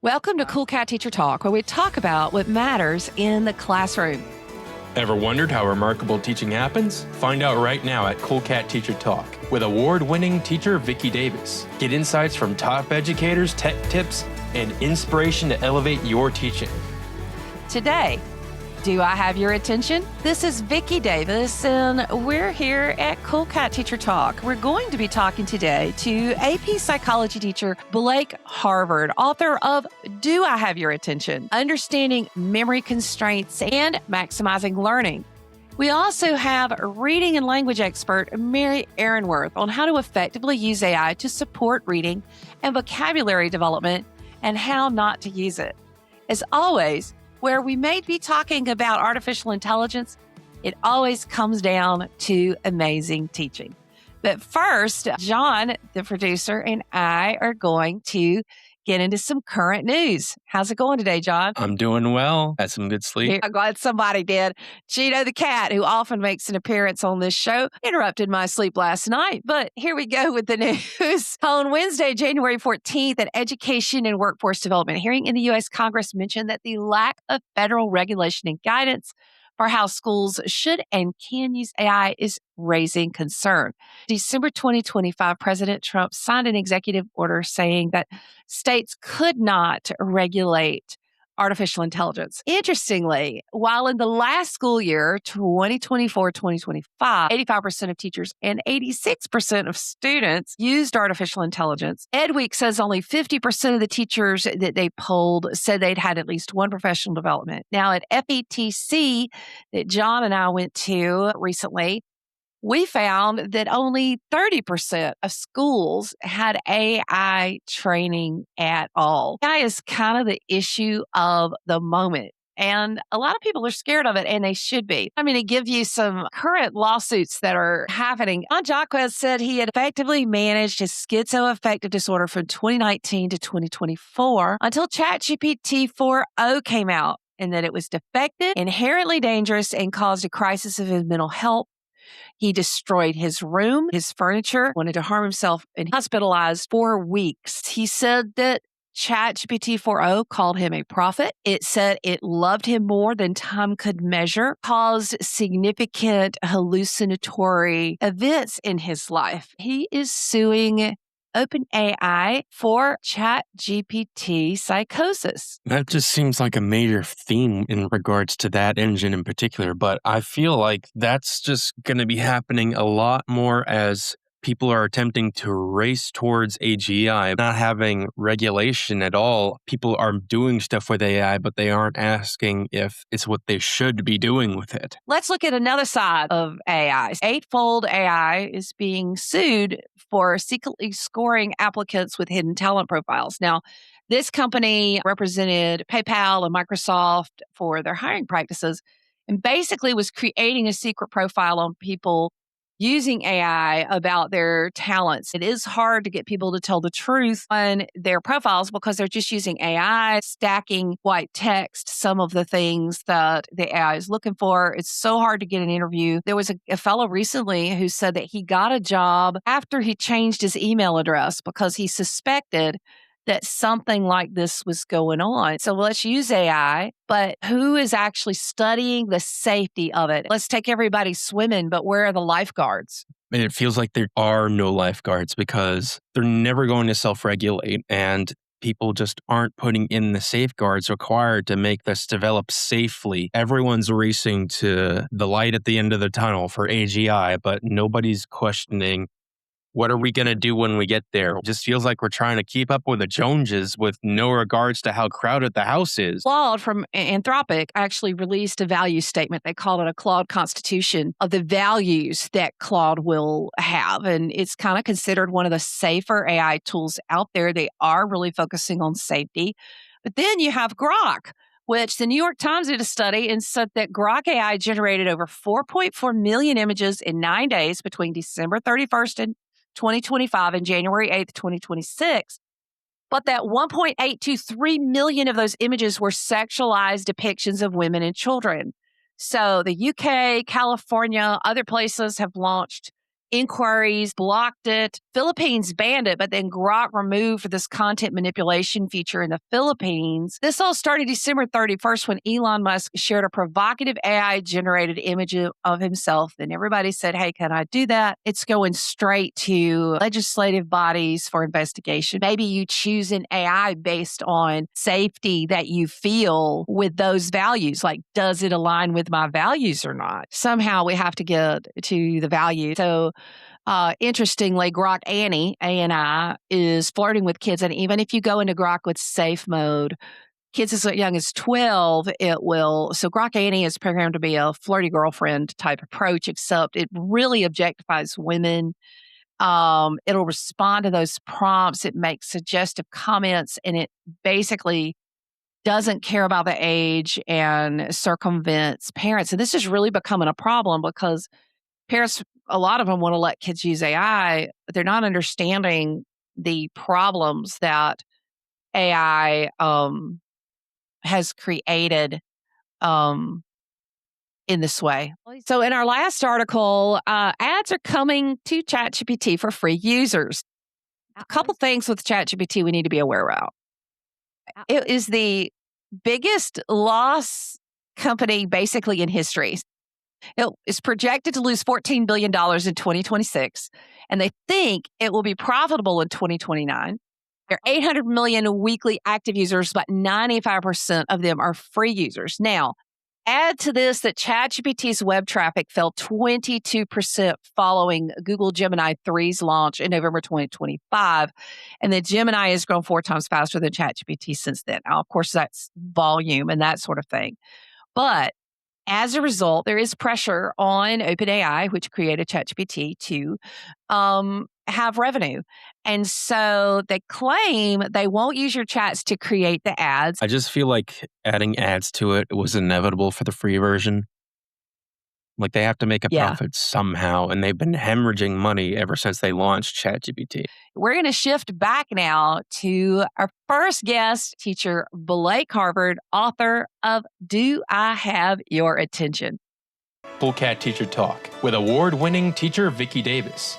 Welcome to Cool Cat Teacher Talk, where we talk about what matters in the classroom. Ever wondered how remarkable teaching happens? Find out right now at Cool Cat Teacher Talk with award-winning teacher Vicki Davis. Get insights from top educators, tech tips, and inspiration to elevate your teaching. Today, do I have your attention? This is Vicki Davis, and we're here at Cool Cat Teacher Talk. We're going to be talking today to AP psychology teacher Blake Harvard, author of Do I Have Your Attention? Understanding Memory Constraints and Maximizing Learning. We also have reading and language expert Mary Ehrenworth on how to effectively use AI to support reading and vocabulary development and how not to use it. As always, where we may be talking about artificial intelligence, it always comes down to amazing teaching. But first, John, the producer, and I are going to get into some current news. How's it going today, John? I'm doing well. Had some good sleep. I'm glad somebody did. Gino the cat, who often makes an appearance on this show, interrupted my sleep last night. But here we go with the news. On Wednesday, January 14th, an Education and Workforce Development hearing in the U.S. Congress mentioned that the lack of federal regulation and guidance for how schools should and can use AI is raising concern. December 2025, President Trump signed an executive order saying that states could not regulate artificial intelligence. Interestingly, while in the last school year, 2024-2025, 85% of teachers and 86% of students used artificial intelligence, EdWeek says only 50% of the teachers that they polled said they'd had at least one professional development. Now at FETC that John and I went to recently, we found that only 30% of schools had AI training at all. AI is kind of the issue of the moment. And a lot of people are scared of it, and they should be. I'm going to give you some current lawsuits that are happening. Jackwes said he had effectively managed his schizoaffective disorder from 2019 to 2024 until ChatGPT 4.0 came out, and that it was defective, inherently dangerous, and caused a crisis of his mental health. He destroyed his room, his furniture, wanted to harm himself, and hospitalized for weeks. He said that ChatGPT 4.0 called him a prophet. It said it loved him more than time could measure, caused significant hallucinatory events in his life. He is suing OpenAI for ChatGPT psychosis. That just seems like a major theme in regards to that engine in particular, but I feel like that's just going to be happening a lot more as people are attempting to race towards AGI, not having regulation at all. People are doing stuff with AI, but they aren't asking if it's what they should be doing with it. Let's look at another side of AI. Eightfold AI is being sued for secretly scoring applicants with hidden talent profiles. Now, this company represented PayPal and Microsoft for their hiring practices and basically was creating a secret profile on people using AI about their talents. It is hard to get people to tell the truth on their profiles because they're just using AI, stacking white text, some of the things that the AI is looking for. It's so hard to get an interview. There was a fellow recently who said that he got a job after he changed his email address because he suspected that something like this was going on. So let's use AI, but who is actually studying the safety of it? Let's take everybody swimming, but where are the lifeguards? And it feels like there are no lifeguards because they're never going to self-regulate, and people just aren't putting in the safeguards required to make this develop safely. Everyone's racing to the light at the end of the tunnel for AGI, but nobody's questioning, what are we going to do when we get there? It just feels like we're trying to keep up with the Joneses with no regards to how crowded the house is. Claude from Anthropic actually released a value statement. They called it a Claude Constitution of the values that Claude will have. And it's kind of considered one of the safer AI tools out there. They are really focusing on safety. But then you have Grok, which the New York Times did a study and said that Grok AI generated over 4.4 million images in 9 days between December 31st and 2025 and January 8th, 2026. But that 1.823 million of those images were sexualized depictions of women and children. So the UK, California, other places have launched inquiries, blocked it. Philippines banned it, but then Grok removed this content manipulation feature in the Philippines. This all started December 31st when Elon Musk shared a provocative AI-generated image of himself. And everybody said, hey, can I do that? It's going straight to legislative bodies for investigation. Maybe you choose an AI based on safety that you feel with those values. Like, does it align with my values or not? Somehow we have to get to the value. So interestingly, Grok Annie, ANI, is flirting with kids. And even if you go into Grok with safe mode, kids as young as 12, it will. So Grok Annie is programmed to be a flirty girlfriend type approach, except it really objectifies women. It'll respond to those prompts. It makes suggestive comments, and it basically doesn't care about the age and circumvents parents. And this is really becoming a problem because parents, a lot of them want to let kids use AI, but they're not understanding the problems that AI has created in this way. So in our last article, ads are coming to ChatGPT for free users. A couple things with ChatGPT we need to be aware of. It is the biggest loss company basically in history. It is projected to lose $14 billion in 2026, and they think it will be profitable in 2029. There are 800 million weekly active users, but 95% of them are free users. Now, add to this that ChatGPT's web traffic fell 22% following Google Gemini 3's launch in November 2025. And the Gemini has grown 4 times faster than ChatGPT since then. Now, of course, that's volume and that sort of thing. But as a result, there is pressure on OpenAI, which created ChatGPT, to have revenue. And so they claim they won't use your chats to create the ads. I just feel like adding ads to it was inevitable for the free version. Like they have to make a profit somehow, and they've been hemorrhaging money ever since they launched ChatGPT. We're going to shift back now to our first guest, teacher Blake Harvard, author of Do I Have Your Attention? Full Cat Teacher Talk with award-winning teacher Vicki Davis.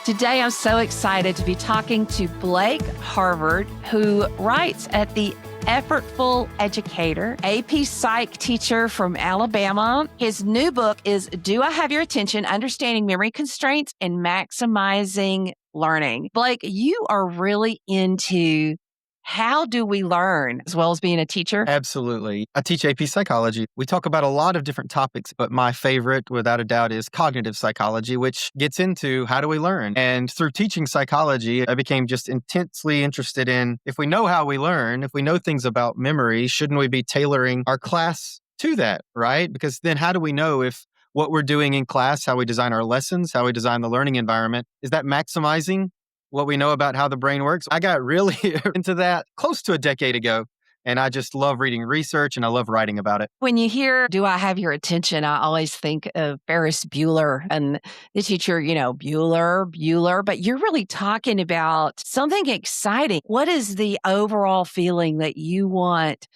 Today, I'm so excited to be talking to Blake Harvard, who writes at the Effortful Educator, AP Psych teacher from Alabama. His new book is Do I Have Your Attention? Understanding Memory Constraints and Maximizing Learning. Blake, you are really into how do we learn as well as being a teacher? Absolutely. I teach AP psychology. We talk about a lot of different topics, but my favorite, without a doubt, is cognitive psychology, which gets into how do we learn? And through teaching psychology, I became just intensely interested in if we know how we learn, if we know things about memory, shouldn't we be tailoring our class to that, right? Because then how do we know if what we're doing in class, how we design our lessons, how we design the learning environment, is that maximizing what we know about how the brain works? I got really into that close to a decade ago, and I just love reading research and I love writing about it. When you hear, Do I Have Your Attention? I always think of Ferris Bueller and the teacher, Bueller, but you're really talking about something exciting. What is the overall feeling that you want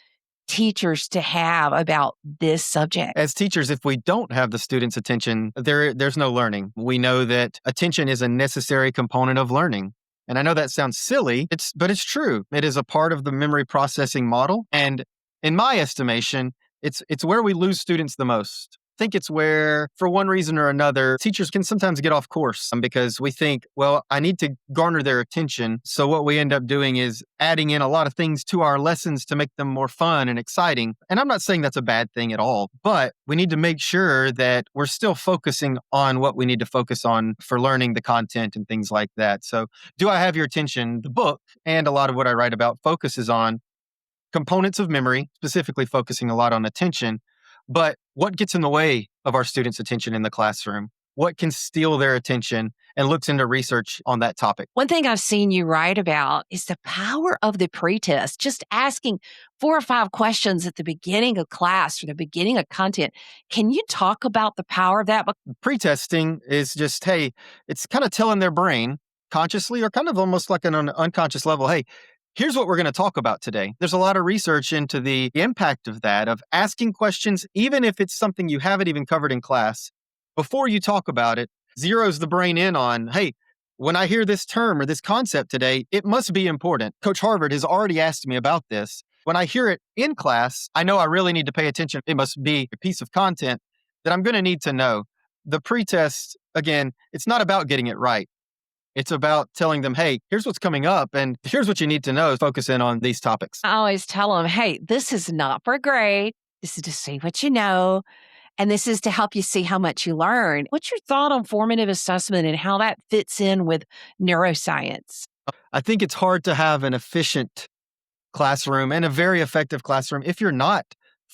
teachers to have about this subject? As teachers, if we don't have the students' attention, there's no learning. We know that attention is a necessary component of learning. And I know that sounds silly, but it's true. It is a part of the memory processing model. And in my estimation, it's where we lose students the most. I think it's where, for one reason or another, teachers can sometimes get off course because we think, well, I need to garner their attention. So what we end up doing is adding in a lot of things to our lessons to make them more fun and exciting. And I'm not saying that's a bad thing at all, but we need to make sure that we're still focusing on what we need to focus on for learning the content and things like that. So Do I Have Your Attention? The book and a lot of what I write about focuses on components of memory, specifically focusing a lot on attention. But what gets in the way of our students' attention in the classroom? What can steal their attention? And looks into research on that topic. One thing I've seen you write about is the power of the pretest, just asking 4 or 5 questions at the beginning of class or the beginning of content. Can you talk about the power of that? Pretesting is just, hey, it's kind of telling their brain consciously or kind of almost like on an unconscious level, hey, here's what we're going to talk about today. There's a lot of research into the impact of that, of asking questions, even if it's something you haven't even covered in class. Before you talk about it, zeroes the brain in on, hey, when I hear this term or this concept today, it must be important. Coach Harvard has already asked me about this. When I hear it in class, I know I really need to pay attention. It must be a piece of content that I'm going to need to know. The pretest, again, it's not about getting it right. It's about telling them, hey, here's what's coming up and here's what you need to know. Focus in on these topics. I always tell them, hey, this is not for grade. This is to see what you know. And this is to help you see how much you learn. What's your thought on formative assessment and how that fits in with neuroscience? I think it's hard to have an efficient classroom and a very effective classroom if you're not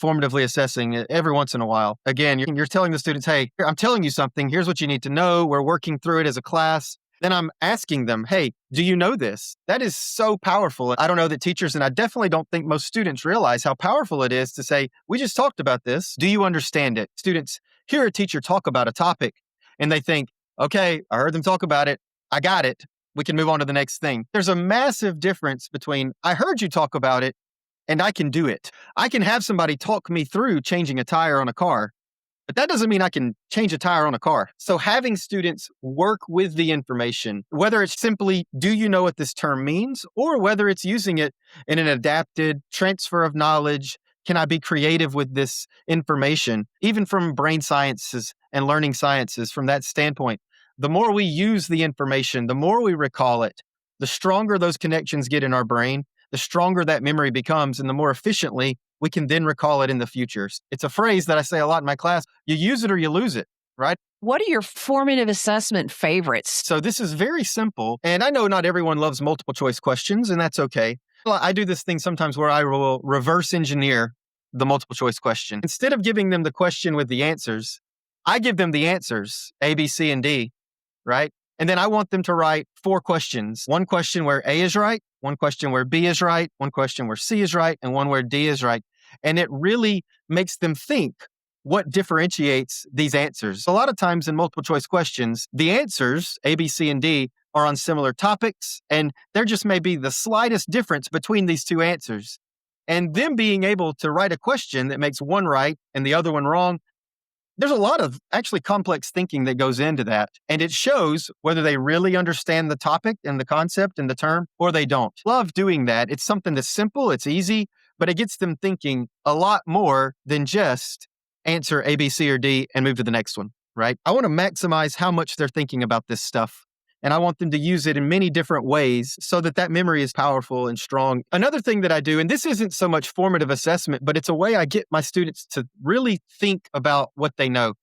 formatively assessing it every once in a while. Again, you're telling the students, hey, I'm telling you something. Here's what you need to know. We're working through it as a class. Then I'm asking them, hey, do you know this? That is so powerful. I don't know that teachers, and I definitely don't think most students realize how powerful it is to say, we just talked about this. Do you understand it? Students hear a teacher talk about a topic and they think, okay, I heard them talk about it. I got it. We can move on to the next thing. There's a massive difference between I heard you talk about it and I can do it. I can have somebody talk me through changing a tire on a car, but that doesn't mean I can change a tire on a car. So having students work with the information, whether it's simply, do you know what this term means? Or whether it's using it in an adapted transfer of knowledge. Can I be creative with this information? Even from brain sciences and learning sciences, from that standpoint, the more we use the information, the more we recall it, the stronger those connections get in our brain, the stronger that memory becomes, and the more efficiently we can then recall it in the future. It's a phrase that I say a lot in my class. You use it or you lose it, right? What are your formative assessment favorites? So this is very simple. And I know not everyone loves multiple choice questions, and that's okay. I do this thing sometimes where I will reverse engineer the multiple choice question. Instead of giving them the question with the answers, I give them the answers, A, B, C, and D, right? And then I want them to write 4 questions. One question where A is right, one question where B is right, one question where C is right, and one where D is right. And it really makes them think what differentiates these answers. A lot of times in multiple choice questions, the answers, A, B, C, and D, are on similar topics, and there just may be the slightest difference between these 2 answers. And them being able to write a question that makes one right and the other one wrong, there's a lot of actually complex thinking that goes into that. And it shows whether they really understand the topic and the concept and the term or they don't. Love doing that. It's something that's simple, it's easy, but it gets them thinking a lot more than just answer A, B, C, or D and move to the next one, right? I want to maximize how much they're thinking about this stuff. And I want them to use it in many different ways so that that memory is powerful and strong. Another thing that I do, and this isn't so much formative assessment, but it's a way I get my students to really think about what they know.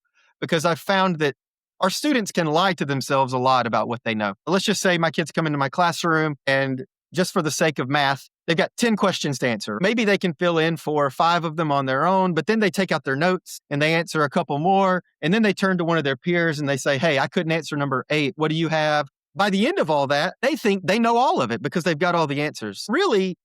Because I've found that our students can lie to themselves a lot about what they know. Let's just say my kids come into my classroom and just for the sake of math, they've got 10 questions to answer. Maybe they can fill in 4 or 5 of them on their own, but then they take out their notes and they answer a couple more. And then they turn to one of their peers and they say, hey, I couldn't answer number 8. What do you have? By the end of all that, they think they know all of it because they've got all the answers. Really,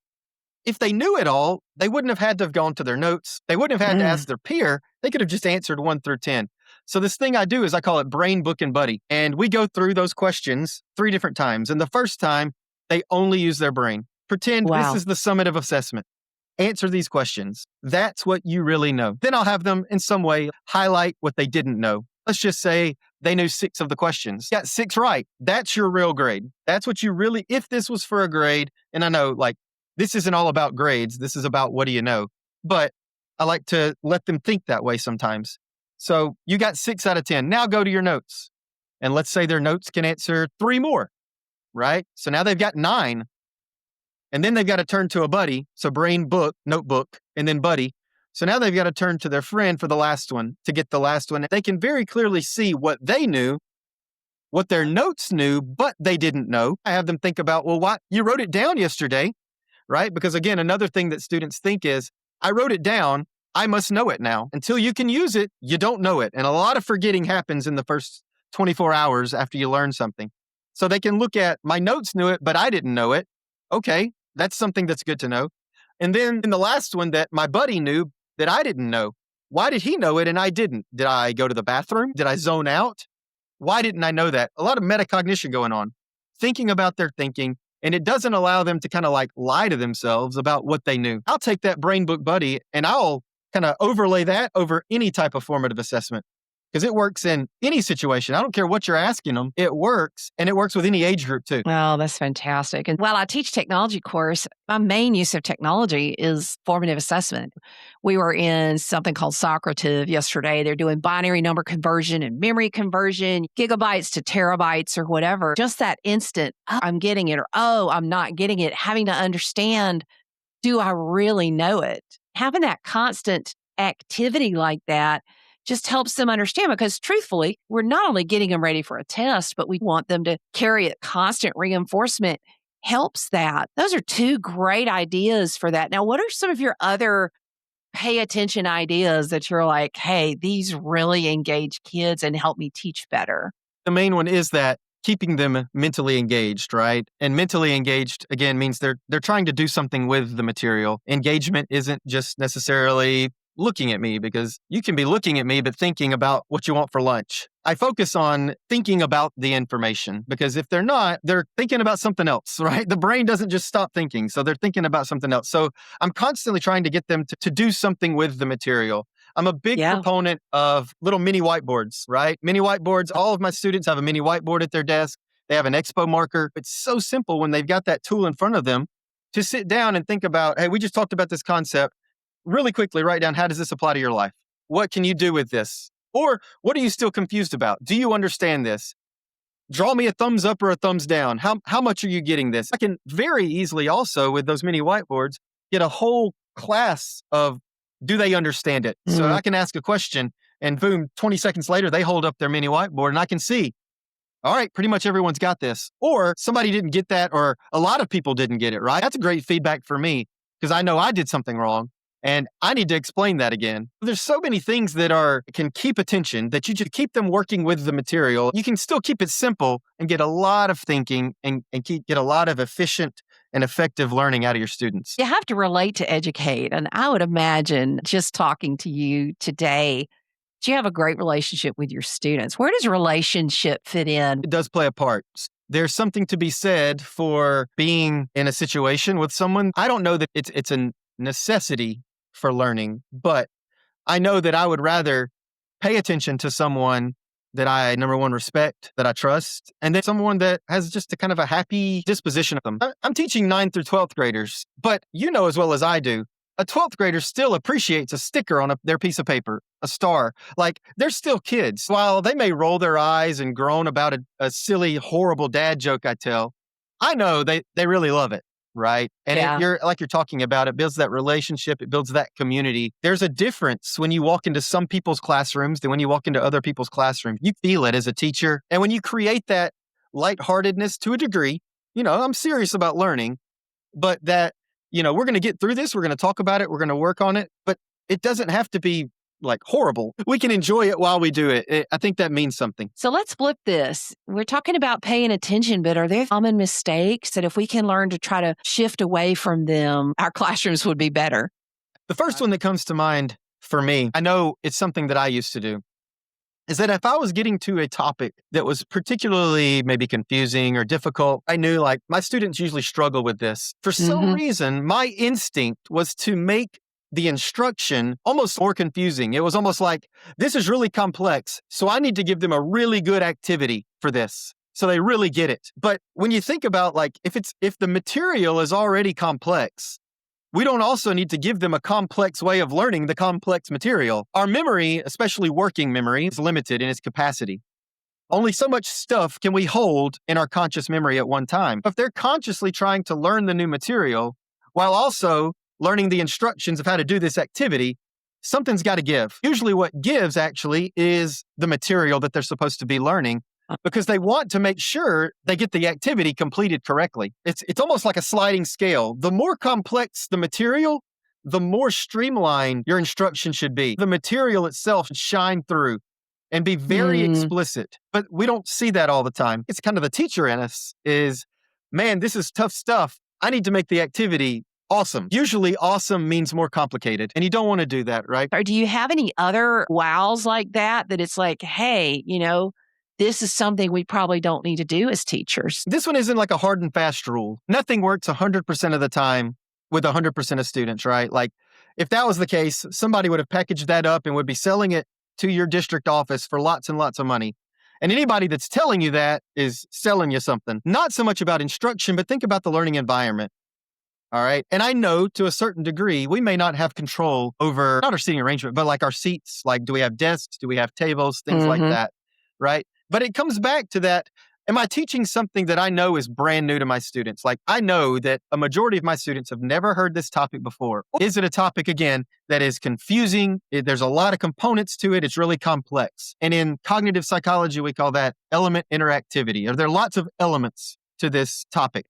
if they knew it all, they wouldn't have had to have gone to their notes. They wouldn't have had to ask their peer. They could have just answered 1 through 10. So this thing I do is I call it Brain, Book, and Buddy. And we go through those questions 3 different times. And the first time, they only use their brain. Pretend this is the summative assessment. Answer these questions. That's what you really know. Then I'll have them in some way highlight what they didn't know. Let's just say they knew 6 of the questions. Got 6 right. That's your real grade. That's what you really, if this was for a grade, and I know like this isn't all about grades. This is about what do you know? But I like to let them think that way sometimes. So you got 6 out of 10. Now go to your notes. And let's say their notes can answer 3 more, right? So now they've got 9. And then they've got to turn to a buddy. So brain, book, notebook, and then buddy. So now they've got to turn to their friend for the last one to get the last one. They can very clearly see what they knew, what their notes knew, but they didn't know. I have them think about, well, what? You wrote it down yesterday, right? Because again, another thing that students think is, I wrote it down. I must know it now. Until you can use it, you don't know it. And a lot of forgetting happens in the first 24 hours after you learn something. So they can look at, my notes knew it, but I didn't know it. Okay, that's something that's good to know. And then in the last one that my buddy knew that I didn't know. Why did he know it and I didn't? Did I go to the bathroom? Did I zone out? Why didn't I know that? A lot of metacognition going on, thinking about their thinking, and it doesn't allow them to kind of like lie to themselves about what they knew. I'll take that brain book buddy and I'll kind of overlay that over any type of formative assessment. because it works in any situation. I don't care what you're asking them. It works, and it works with any age group too. Oh, that's fantastic. And while I teach technology course, my main use of technology is formative assessment. We were in something called Socrative yesterday. They're doing binary number conversion and memory conversion, gigabytes to terabytes or whatever. Just that instant, oh, I'm getting it, or oh, I'm not getting it, having to understand, do I really know it? Having that constant activity like that just helps them understand, because truthfully, we're not only getting them ready for a test, but we want them to carry it. Constant reinforcement helps that. Those are two great ideas for that. Now, what are some of your other pay attention ideas that you're like, hey, these really engage kids and help me teach better? The main one is that keeping them mentally engaged, right? And mentally engaged, again, means they're trying to do something with the material. Engagement isn't just necessarily looking at me, because you can be looking at me but thinking about what you want for lunch. I focus on thinking about the information, because if they're not, they're thinking about something else, right? The brain doesn't just stop thinking, so they're thinking about something else. So I'm constantly trying to get them to do something with the material. I'm a big proponent of little mini whiteboards, right? Mini whiteboards. All of my students have a mini whiteboard at their desk. They have an expo marker. It's so simple when they've got that tool in front of them to sit down and think about, hey, we just talked about this concept. Really quickly, write down, how does this apply to your life? What can you do with this? Or what are you still confused about? Do you understand this? Draw me a thumbs up or a thumbs down. How much are you getting this? I can very easily also, with those mini whiteboards, get a whole class of, do they understand it? So I can ask a question and boom, 20 seconds later, they hold up their mini whiteboard and I can see, all right, pretty much everyone's got this. Or somebody didn't get that, or a lot of people didn't get it, right? That's great feedback for me, because I know I did something wrong. And I need to explain that again. There's so many things that can keep attention, that you just keep them working with the material. You can still keep it simple and get a lot of thinking and get a lot of efficient and effective learning out of your students. You have to relate to educate. And I would imagine, just talking to you today, you have a great relationship with your students. Where does relationship fit in? It does play a part. There's something to be said for being in a situation with someone. I don't know that it's a necessity for learning, but I know that I would rather pay attention to someone that I, number one, respect, that I trust, and then someone that has just a kind of a happy disposition of them. I'm teaching 9th through 12th graders, but you know as well as I do, a 12th grader still appreciates a sticker on their piece of paper, a star. Like, they're still kids. While they may roll their eyes and groan about a silly, horrible dad joke I tell, I know they really love it. Right. And you're talking about, it builds that relationship. It builds that community. There's a difference when you walk into some people's classrooms than when you walk into other people's classrooms. You feel it as a teacher. And when you create that lightheartedness to a degree, I'm serious about learning, but that, we're going to get through this. We're going to talk about it. We're going to work on it. But it doesn't have to be like horrible. We can enjoy it while we do it. I think that means something. So let's flip this. We're talking about paying attention, but are there common mistakes that if we can learn to try to shift away from them, our classrooms would be better? The first one that comes to mind for me, I know it's something that I used to do, is that if I was getting to a topic that was particularly maybe confusing or difficult, I knew like my students usually struggle with this. For some reason, my instinct was to make the instruction almost more confusing. It was almost like, this is really complex, so I need to give them a really good activity for this, so they really get it. But when you think about like, if the material is already complex, we don't also need to give them a complex way of learning the complex material. Our memory, especially working memory, is limited in its capacity. Only so much stuff can we hold in our conscious memory at one time. If they're consciously trying to learn the new material while also learning the instructions of how to do this activity, something's got to give. Usually what gives actually is the material that they're supposed to be learning, because they want to make sure they get the activity completed correctly. It's almost like a sliding scale. The more complex the material, the more streamlined your instruction should be. The material itself should shine through and be very explicit. But we don't see that all the time. It's kind of the teacher in us is, man, this is tough stuff. I need to make the activity awesome. Usually awesome means more complicated, and you don't want to do that, right? Or do you have any other wows like that it's like, hey, this is something we probably don't need to do as teachers? This one isn't like a hard and fast rule. Nothing works 100% of the time with 100% of students, right? Like, if that was the case, somebody would have packaged that up and would be selling it to your district office for lots and lots of money. And anybody that's telling you that is selling you something. Not so much about instruction, but think about the learning environment. All right. And I know to a certain degree, we may not have control over not our seating arrangement, but like our seats. Like, do we have desks? Do we have tables? Things like that. Right. But it comes back to that. Am I teaching something that I know is brand new to my students? Like, I know that a majority of my students have never heard this topic before. Is it a topic, again, that is confusing? There's a lot of components to it. It's really complex. And in cognitive psychology, we call that element interactivity. There are lots of elements to this topic.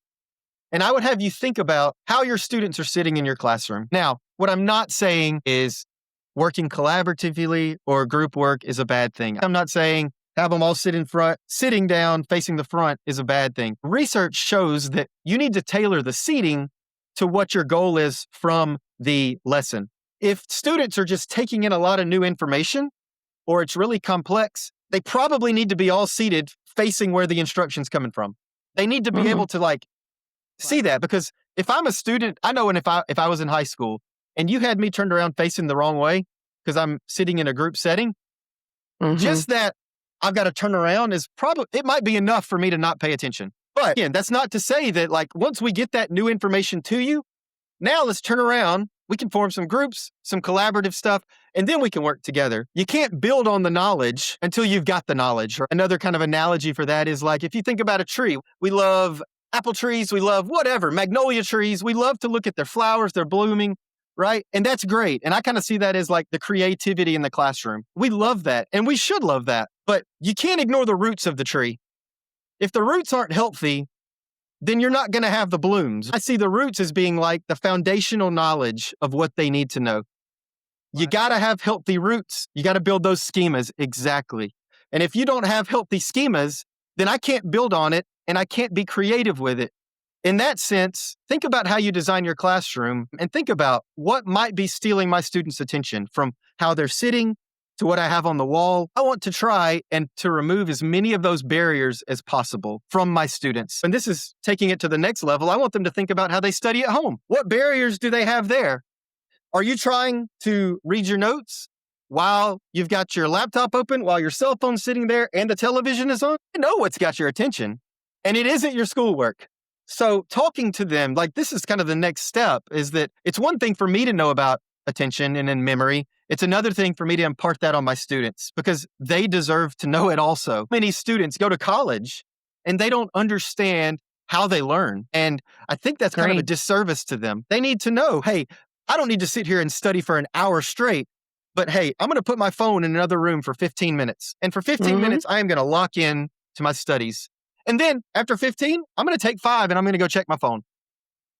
And I would have you think about how your students are sitting in your classroom. Now, what I'm not saying is working collaboratively or group work is a bad thing. I'm not saying have them all sit in front. Sitting down, facing the front is a bad thing. Research shows that you need to tailor the seating to what your goal is from the lesson. If students are just taking in a lot of new information or it's really complex, they probably need to be all seated facing where the instruction's coming from. They need to be able to see that, because if I'm a student, I know, and if I was in high school and you had me turned around facing the wrong way because I'm sitting in a group setting, just that I've got to turn around is it might be enough for me to not pay attention. But again, that's not to say that once we get that new information to you, now let's turn around. We can form some groups, some collaborative stuff, and then we can work together. You can't build on the knowledge until you've got the knowledge. Another kind of analogy for that is if you think about a tree, we love apple trees, we love whatever, magnolia trees. We love to look at their flowers, they're blooming, right? And that's great. And I kind of see that as the creativity in the classroom. We love that, and we should love that. But you can't ignore the roots of the tree. If the roots aren't healthy, then you're not going to have the blooms. I see the roots as being the foundational knowledge of what they need to know. You got to have healthy roots. You got to build those schemas. Exactly. And if you don't have healthy schemas, then I can't build on it and I can't be creative with it. In that sense, think about how you design your classroom and think about what might be stealing my students' attention, from how they're sitting to what I have on the wall. I want to try and to remove as many of those barriers as possible from my students. And this is taking it to the next level. I want them to think about how they study at home. What barriers do they have there? Are you trying to read your notes while you've got your laptop open, while your cell phone's sitting there and the television is on? You know what's got your attention, and it isn't your schoolwork. So talking to them, this is kind of the next step, is that it's one thing for me to know about attention and in memory. It's another thing for me to impart that on my students, because they deserve to know it also. Many students go to college and they don't understand how they learn. And I think that's kind of a disservice to them. They need to know, hey, I don't need to sit here and study for an hour straight, but hey, I'm going to put my phone in another room for 15 minutes. And for 15 minutes, I am going to lock in to my studies. And then after 15, I'm going to take 5 and I'm going to go check my phone.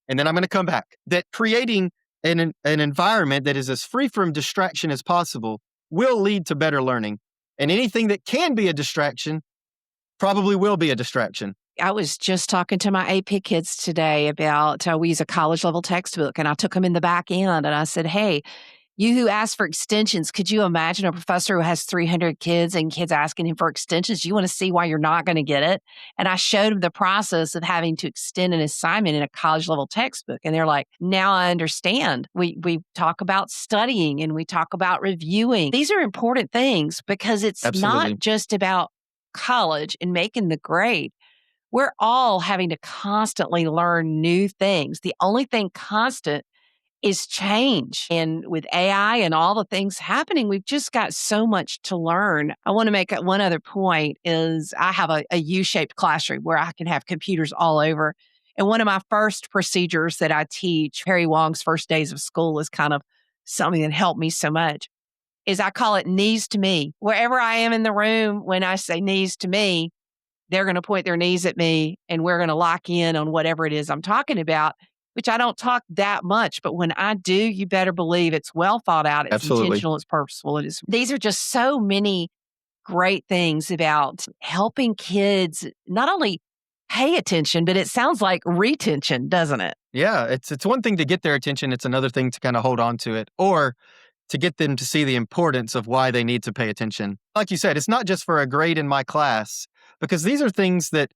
And then I'm going to come back. That creating an environment that is as free from distraction as possible will lead to better learning. And anything that can be a distraction probably will be a distraction. I was just talking to my AP kids today about, we use a college level textbook, and I took them in the back end and I said, hey, you who asked for extensions, could you imagine a professor who has 300 kids and kids asking him for extensions? You want to see why you're not going to get it? And I showed them the process of having to extend an assignment in a college level textbook. And they're like, now I understand. We talk about studying and we talk about reviewing. These are important things because it's not just about college and making the grade. We're all having to constantly learn new things. The only thing constant is change. And with AI and all the things happening, we've just got so much to learn. I want to make one other point is I have a U-shaped classroom where I can have computers all over. And one of my first procedures that I teach, Harry Wong's First Days of School, is kind of something that helped me so much, is I call it knees to me. Wherever I am in the room, when I say knees to me, they're going to point their knees at me and we're going to lock in on whatever it is I'm talking about, which I don't talk that much. But when I do, you better believe it's well thought out. It's intentional. It's purposeful. These are just so many great things about helping kids not only pay attention, but it sounds like retention, doesn't it? Yeah, it's one thing to get their attention. It's another thing to kind of hold on to it, or to get them to see the importance of why they need to pay attention. Like you said, it's not just for a grade in my class, because these are things that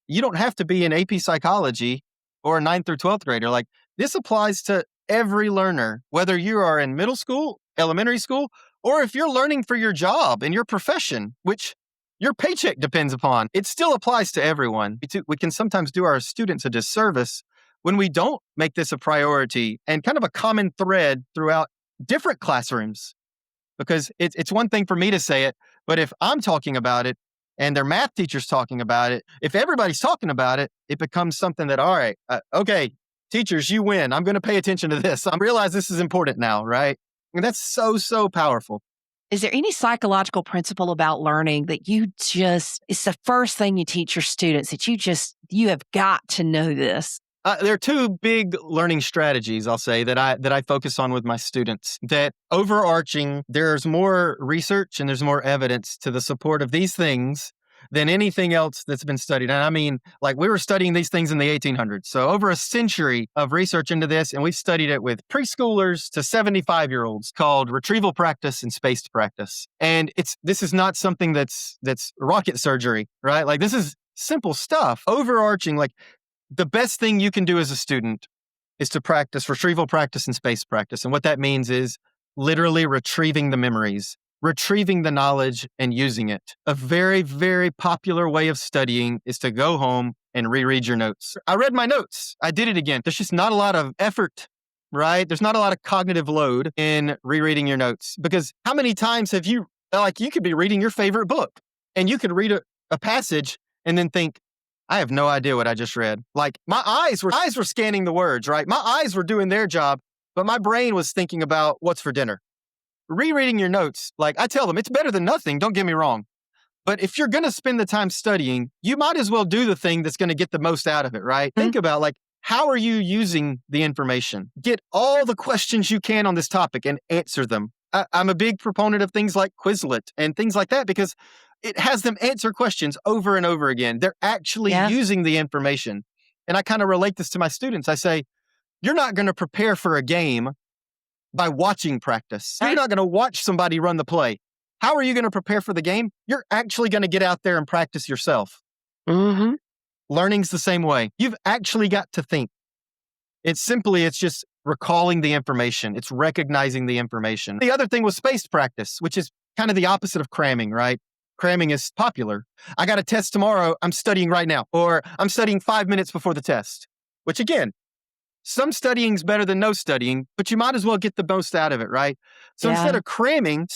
you don't have to be in AP psychology or a 9th through 12th grader. This applies to every learner, whether you are in middle school, elementary school, Or if you're learning for your job and your profession, which your paycheck depends upon, it still applies to everyone. We can sometimes do our students a disservice when we don't make this a priority and kind of a common thread throughout different classrooms. Because it's one thing for me to say it, but if I'm talking about it and their math teacher's talking about it, if everybody's talking about it, it becomes something that, all right, okay, teachers, you win. I'm going to pay attention to this. I realize this is important now, right? And that's so, so powerful. Is there any psychological principle about learning that it's the first thing you teach your students that you have got to know this? There are two big learning strategies, I'll say, that I focus on with my students. That overarching, there's more research and there's more evidence to the support of these things than anything else that's been studied. And I mean, like we were studying these things in the 1800s. So over a century of research into this, and we've studied it with preschoolers to 75-year-olds, called retrieval practice and spaced practice. And this is not something that's rocket surgery, right? Like this is simple stuff. Overarching, like the best thing you can do as a student is to practice retrieval practice and spaced practice. And what that means is literally retrieving the memories, retrieving the knowledge and using it. A very, very popular way of studying is to go home and reread your notes. I read my notes. I did it again. There's just not a lot of effort, right? There's not a lot of cognitive load in rereading your notes, because how many times have you could be reading your favorite book and you could read a passage and then think, I have no idea what I just read. Like my eyes were scanning the words, right? My eyes were doing their job, but my brain was thinking about what's for dinner. Rereading your notes, like I tell them, it's better than nothing. Don't get me wrong. But if you're going to spend the time studying, you might as well do the thing that's going to get the most out of it, right? Mm-hmm. Think about how are you using the information? Get all the questions you can on this topic and answer them. I'm a big proponent of things like Quizlet and things like that because it has them answer questions over and over again. They're actually using the information. And I kind of relate this to my students. I say, you're not going to prepare for a game by watching practice. You're not going to watch somebody run the play. How are you going to prepare for the game? You're actually going to get out there and practice yourself. Mm-hmm. Learning's the same way. You've actually got to think. It's just recalling the information. It's recognizing the information. The other thing was spaced practice, which is kind of the opposite of cramming, right? Cramming is popular. I got a test tomorrow. I'm studying right now. Or I'm studying 5 minutes before the test, which again, some studying is better than no studying, but you might as well get the most out of it, right? So instead of cramming,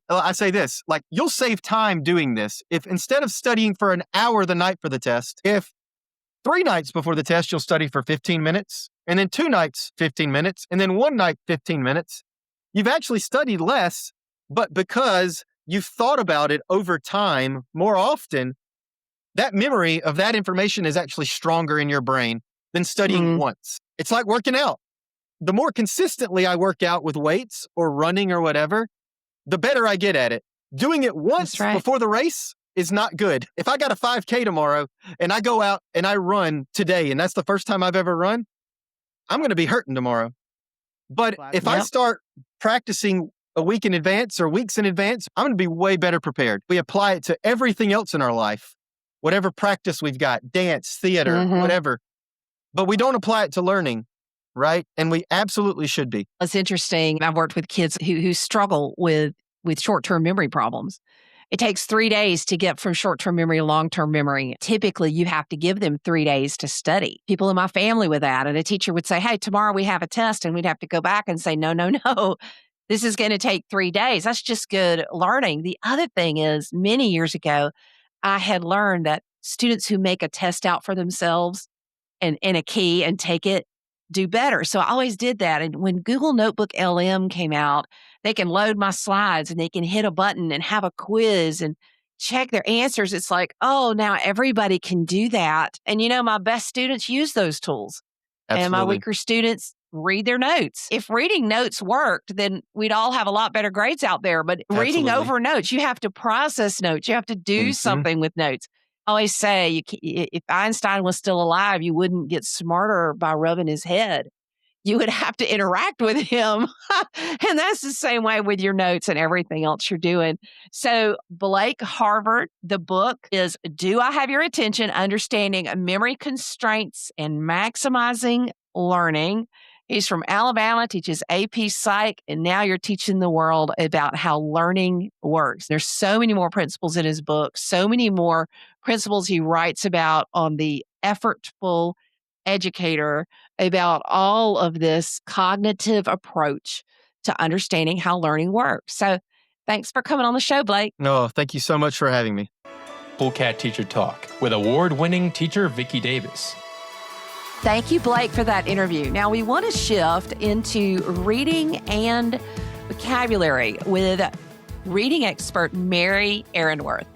I say this, you'll save time doing this. If instead of studying for an hour the night for the test, if 3 nights before the test, you'll study for 15 minutes, and then 2 nights, 15 minutes, and then 1 night, 15 minutes, you've actually studied less, but because you've thought about it over time more often, that memory of that information is actually stronger in your brain than studying once. It's like working out. The more consistently I work out with weights or running or whatever, the better I get at it. Doing it once before the race is not good. If I got a 5K tomorrow and I go out and I run today, and that's the first time I've ever run, I'm going to be hurting tomorrow. But if I start practicing a week in advance or weeks in advance, I'm going to be way better prepared. We apply it to everything else in our life, whatever practice we've got, dance, theater, whatever. But we don't apply it to learning, right? And we absolutely should be. It's interesting. I've worked with kids who struggle with short-term memory problems. It takes 3 days to get from short-term memory to long-term memory. Typically, you have to give them 3 days to study. People in my family with that, and a teacher would say, hey, tomorrow we have a test, and we'd have to go back and say, no. This is going to take 3 days. That's just good learning. The other thing is, many years ago, I had learned that students who make a test out for themselves and a key and take it do better. So I always did that. And when Google Notebook LM came out, they can load my slides and they can hit a button and have a quiz and check their answers. It's like, oh, now everybody can do that. And my best students use those tools. Absolutely. And my weaker students read their notes. If reading notes worked, then we'd all have a lot better grades out there. But reading over notes, you have to process notes. You have to do something with notes. I always say, if Einstein was still alive, you wouldn't get smarter by rubbing his head. You would have to interact with him. And that's the same way with your notes and everything else you're doing. So Blake Harvard, the book is Do I Have Your Attention? Understanding Memory Constraints and Maximizing Learning. He's from Alabama, teaches AP Psych, and now you're teaching the world about how learning works. There's so many more principles in his book, so many more principles he writes about on the Effortful Educator, about all of this cognitive approach to understanding how learning works. So thanks for coming on the show, Blake. No, thank you so much for having me. Full Cat Teacher Talk with award-winning teacher Vicki Davis. Thank you, Blake, for that interview. Now we want to shift into reading and vocabulary with reading expert Mary Ehrenworth.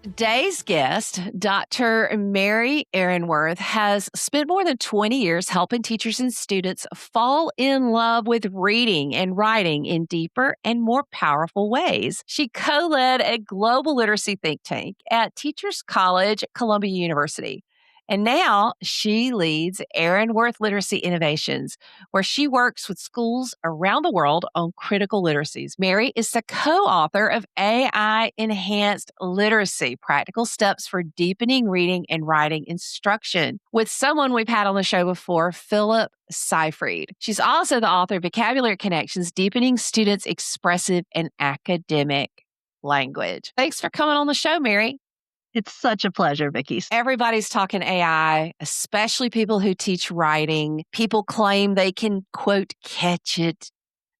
Today's guest, Dr. Mary Ehrenworth, has spent more than 20 years helping teachers and students fall in love with reading and writing in deeper and more powerful ways. She co-led a global literacy think tank at Teachers College at Columbia University. And now she leads Ehrenworth Literacy Innovations, where she works with schools around the world on critical literacies. Mary is the co-author of AI Enhanced Literacy, Practical Steps for Deepening Reading and Writing Instruction, with someone we've had on the show before, Philip Seyfried. She's also the author of Vocabulary Connections, Deepening Students' Expressive and Academic Language. Thanks for coming on the show, Mary. It's such a pleasure, Vicki. Everybody's talking AI, especially people who teach writing. People claim they can, quote, catch it.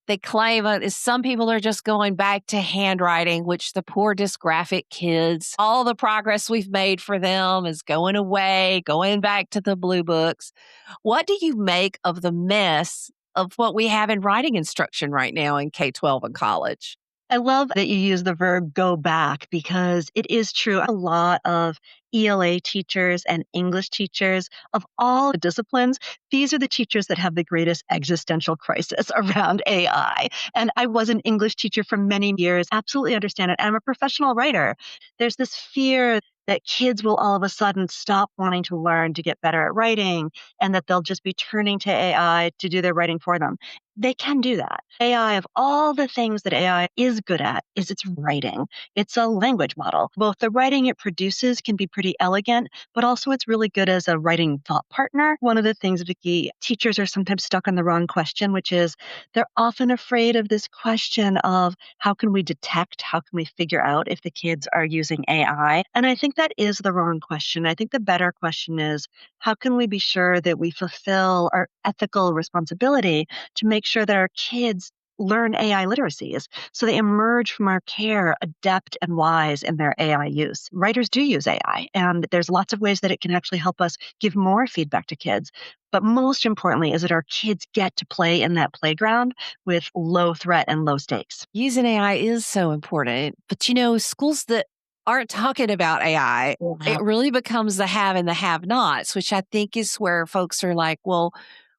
They claim some people are just going back to handwriting, which the poor dysgraphic kids, all the progress we've made for them is going away, going back to the blue books. What do you make of the mess of what we have in writing instruction right now in K-12 and college? I love that you use the verb go back because it is true. A lot of ELA teachers and English teachers of all disciplines, these are the teachers that have the greatest existential crisis around AI. And I was an English teacher for many years, absolutely understand it. I'm a professional writer. There's this fear that kids will all of a sudden stop wanting to learn to get better at writing and that they'll just be turning to AI to do their writing for them. They can do that. AI, of all the things that AI is good at, is its writing. It's a language model. Both the writing it produces can be pretty elegant, but also it's really good as a writing thought partner. One of the things, Vicki, teachers are sometimes stuck on the wrong question, which is they're often afraid of this question of how can we detect, how can we figure out if the kids are using AI? And I think that is the wrong question. I think the better question is, how can we be sure that we fulfill our ethical responsibility to make sure that our kids learn AI literacies so they emerge from our care adept and wise in their AI use. Writers do use AI, and there's lots of ways that it can actually help us give more feedback to kids. But most importantly is that our kids get to play in that playground with low threat and low stakes. Using AI is so important, but schools that aren't talking about AI, it really becomes the have and the have-nots, which I think is where folks are like, well,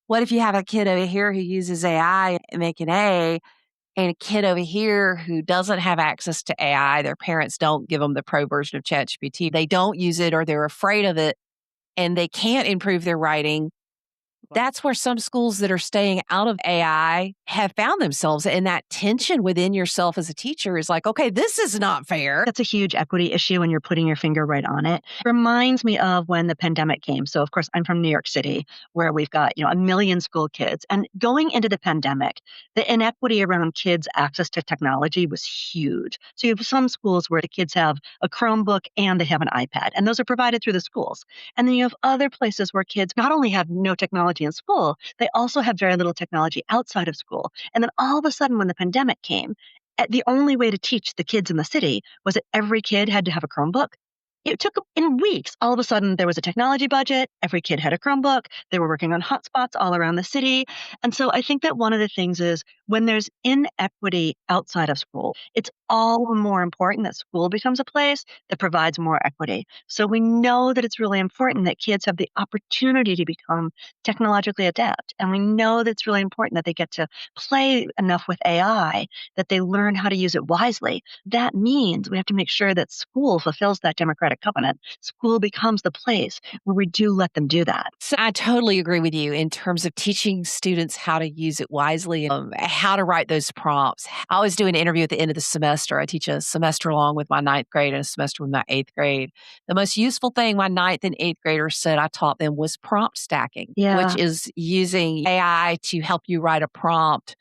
what if you have a kid over here who uses AI and make an A, and a kid over here who doesn't have access to AI, their parents don't give them the pro version of ChatGPT, they don't use it or they're afraid of it, and they can't improve their writing. That's where some schools that are staying out of AI have found themselves, and that tension within yourself as a teacher is like, okay, this is not fair. That's a huge equity issue and you're putting your finger right on it. It reminds me of when the pandemic came. So of course, I'm from New York City, where we've got, 1 million school kids. And going into the pandemic, the inequity around kids' access to technology was huge. So you have some schools where the kids have a Chromebook and they have an iPad, and those are provided through the schools. And then you have other places where kids not only have no technology in school, they also have very little technology outside of school. And then all of a sudden, when the pandemic came, the only way to teach the kids in the city was that every kid had to have a Chromebook. It took in weeks. All of a sudden, there was a technology budget. Every kid had a Chromebook. They were working on hotspots all around the city. And so I think that one of the things is when there's inequity outside of school, it's all the more important that school becomes a place that provides more equity. So we know that it's really important that kids have the opportunity to become technologically adept. And we know that it's really important that they get to play enough with AI, that they learn how to use it wisely. That means we have to make sure that school fulfills that democratic Abrahamic covenant. School becomes the place where we do let them do that. So I totally agree with you in terms of teaching students how to use it wisely, how to write those prompts. I always do an interview at the end of the semester. I teach a semester long with my ninth grade and a semester with my eighth grade. The most useful thing my ninth and eighth graders said I taught them was prompt stacking, which is using AI to help you write a prompt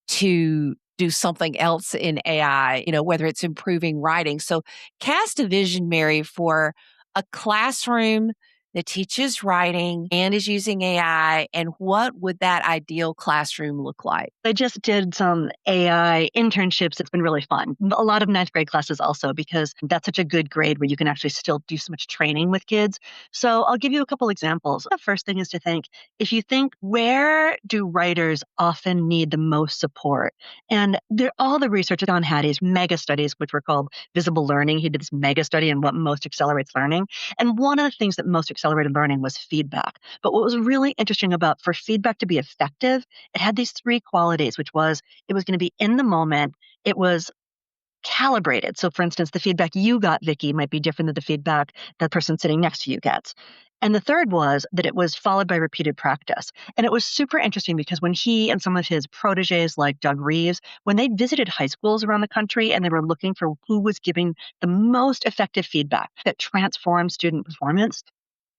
to do something else in AI, whether it's improving writing. So cast a vision, Mary, for a classroom that teaches writing and is using AI, and what would that ideal classroom look like? I just did some AI internships. It's been really fun. A lot of ninth grade classes also, because that's such a good grade where you can actually still do so much training with kids. So I'll give you a couple examples. The first thing is to think, if you think, where do writers often need the most support? And all the research, Don Hattie's mega studies, which were called visible learning. He did this mega study on what most accelerates learning. And one of the things that most accelerated learning was feedback. But what was really interesting about for feedback to be effective, it had these three qualities, which was it was going to be in the moment, it was calibrated. So for instance, the feedback you got, Vicky, might be different than the feedback that person sitting next to you gets. And the third was that it was followed by repeated practice. And it was super interesting because when he and some of his proteges like Doug Reeves, when they visited high schools around the country and they were looking for who was giving the most effective feedback that transformed student performance,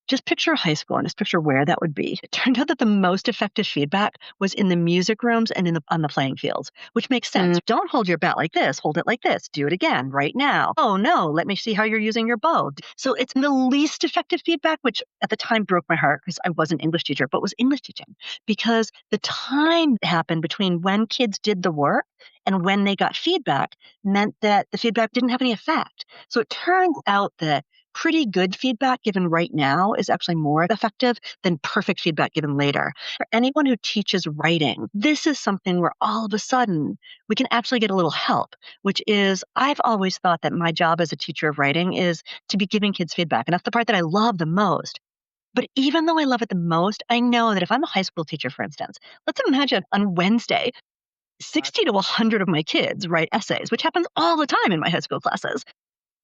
just picture high school and just picture where that would be. It turned out that the most effective feedback was in the music rooms and on the playing fields, which makes sense. Don't hold your bat like this. Hold it like this. Do it again right now. Oh, no, let me see how you're using your bow. So it's the least effective feedback, which at the time broke my heart because I was an English teacher, but was English teaching because the time happened between when kids did the work and when they got feedback meant that the feedback didn't have any effect. So it turns out that pretty good feedback given right now is actually more effective than perfect feedback given later. For anyone who teaches writing, this is something where all of a sudden we can actually get a little help, which is I've always thought that my job as a teacher of writing is to be giving kids feedback. And that's the part that I love the most. But even though I love it the most, I know that if I'm a high school teacher, for instance, let's imagine on Wednesday, 60 to 100 of my kids write essays, which happens all the time in my high school classes.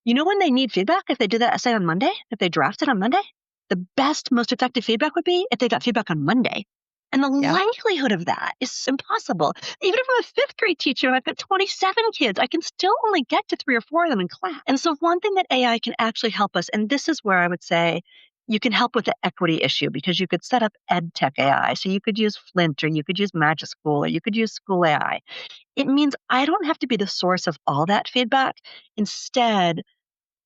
You know when they need feedback? If they do that essay on Monday, if they draft it on Monday, the best, most effective feedback would be if they got feedback on Monday. And the likelihood of that is impossible. Even if I'm a fifth grade teacher and I've got 27 kids, I can still only get to 3 or 4 of them in class. And so one thing that AI can actually help us, and this is where I would say you can help with the equity issue because you could set up EdTech AI. So you could use Flint or you could use Magic School or you could use School AI. It means I don't have to be the source of all that feedback. Instead,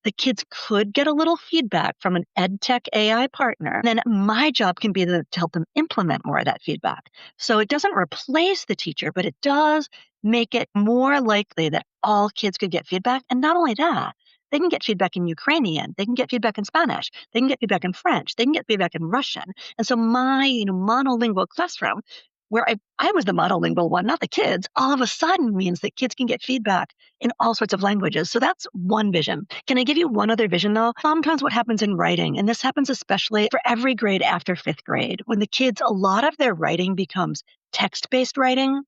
the kids could get a little feedback from an EdTech AI partner. Then my job can be to help them implement more of that feedback. So it doesn't replace the teacher, but it does make it more likely that all kids could get feedback. And not only that, they can get feedback in Ukrainian. They can get feedback in Spanish. They can get feedback in French. They can get feedback in Russian. And so my monolingual classroom, where I was the monolingual one, not the kids, all of a sudden means that kids can get feedback in all sorts of languages. So that's one vision. Can I give you one other vision though? Sometimes what happens in writing, and this happens especially for every grade after fifth grade, when the kids, a lot of their writing becomes text-based writing.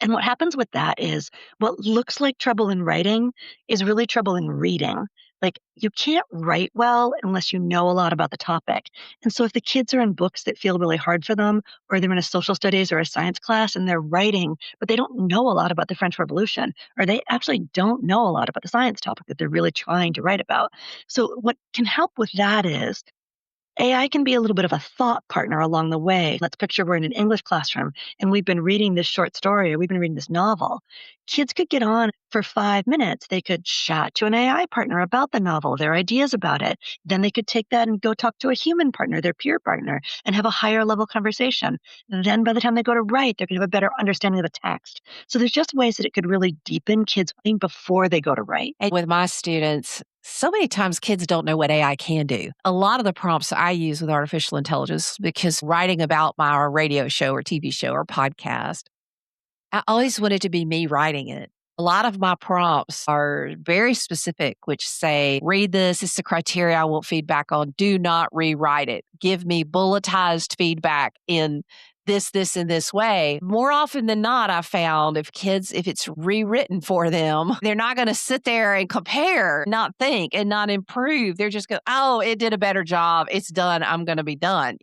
And what happens with that is what looks like trouble in writing is really trouble in reading. Like you can't write well unless you know a lot about the topic. And so if the kids are in books that feel really hard for them, or they're in a social studies or a science class and they're writing, but they don't know a lot about the French Revolution, or they actually don't know a lot about the science topic that they're really trying to write about. So what can help with that is AI can be a little bit of a thought partner along the way. Let's picture we're in an English classroom and we've been reading this short story or we've been reading this novel. Kids could get on for 5 minutes. They could chat to an AI partner about the novel, their ideas about it. Then they could take that and go talk to a human partner, their peer partner, and have a higher level conversation. And then by the time they go to write, they're going to have a better understanding of the text. So there's just ways that it could really deepen kids' thinking before they go to write. And with my students, so many times kids don't know what AI can do. A lot of the prompts I use with artificial intelligence, because writing about my radio show or TV show or podcast, I always wanted to be me writing it. A lot of my prompts are very specific, which say, read this. It's the criteria I want feedback on. Do not rewrite it. Give me bulletized feedback in this, and this way. More often than not, I found if it's rewritten for them, they're not going to sit there and compare, not think, and not improve. They're just going, oh, it did a better job. It's done. I'm going to be done,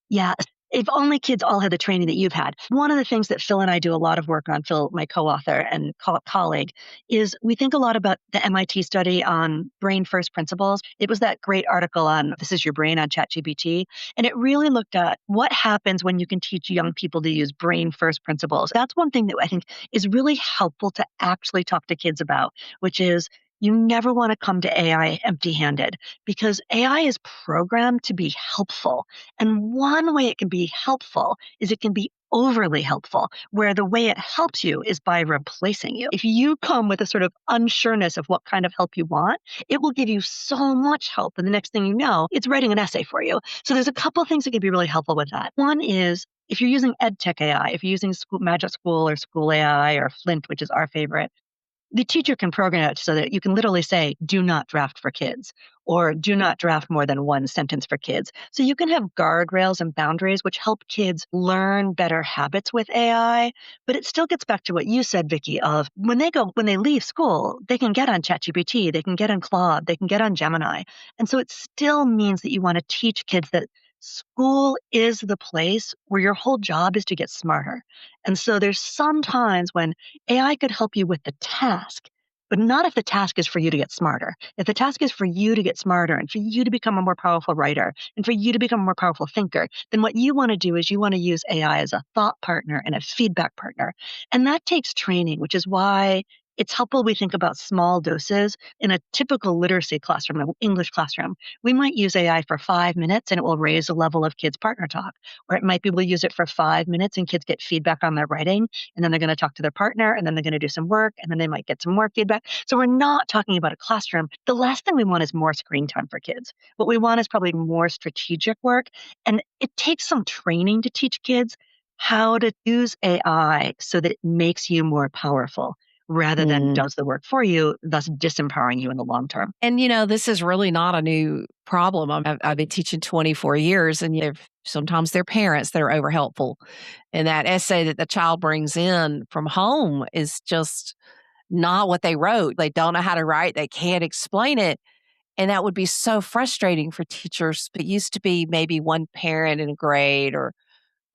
Yeah. If only kids all had the training that you've had. One of the things that Phil and I do a lot of work on, Phil, my co-author and colleague, is we think a lot about the MIT study on brain first principles. It was that great article on This Is Your Brain on ChatGPT. And it really looked at what happens when you can teach young people to use brain first principles. That's one thing that I think is really helpful to actually talk to kids about, which is you never want to come to AI empty-handed because AI is programmed to be helpful. And one way it can be helpful is it can be overly helpful, where the way it helps you is by replacing you. If you come with a sort of unsureness of what kind of help you want, it will give you so much help. And the next thing you know, it's writing an essay for you. So there's a couple of things that can be really helpful with that. One is if you're using EdTech AI, if you're using Magic School or School AI or Flint, which is our favorite, the teacher can program it so that you can literally say, do not draft for kids, or do not draft more than one sentence for kids. So you can have guardrails and boundaries which help kids learn better habits with AI. But it still gets back to what you said, Vicki, of when they leave school, they can get on ChatGPT, they can get on Claude, they can get on Gemini. And so it still means that you want to teach kids that school is the place where your whole job is to get smarter. And so there's some times when AI could help you with the task, but not if the task is for you to get smarter. If the task is for you to get smarter and for you to become a more powerful writer and for you to become a more powerful thinker, then what you want to do is you want to use AI as a thought partner and a feedback partner. And that takes training, which is why it's helpful we think about small doses in a typical literacy classroom, an English classroom. We might use AI for 5 minutes and it will raise the level of kids' partner talk. Or it might be we'll use it for 5 minutes and kids get feedback on their writing, and then they're going to talk to their partner, and then they're going to do some work, and then they might get some more feedback. So we're not talking about a classroom. The last thing we want is more screen time for kids. What we want is probably more strategic work. And it takes some training to teach kids how to use AI so that it makes you more powerful rather than does the work for you, thus disempowering you in the long term. And, this is really not a new problem. I've been teaching 24 years, and sometimes they're parents that are over helpful. And that essay that the child brings in from home is just not what they wrote. They don't know how to write. They can't explain it. And that would be so frustrating for teachers. It used to be maybe one parent in a grade or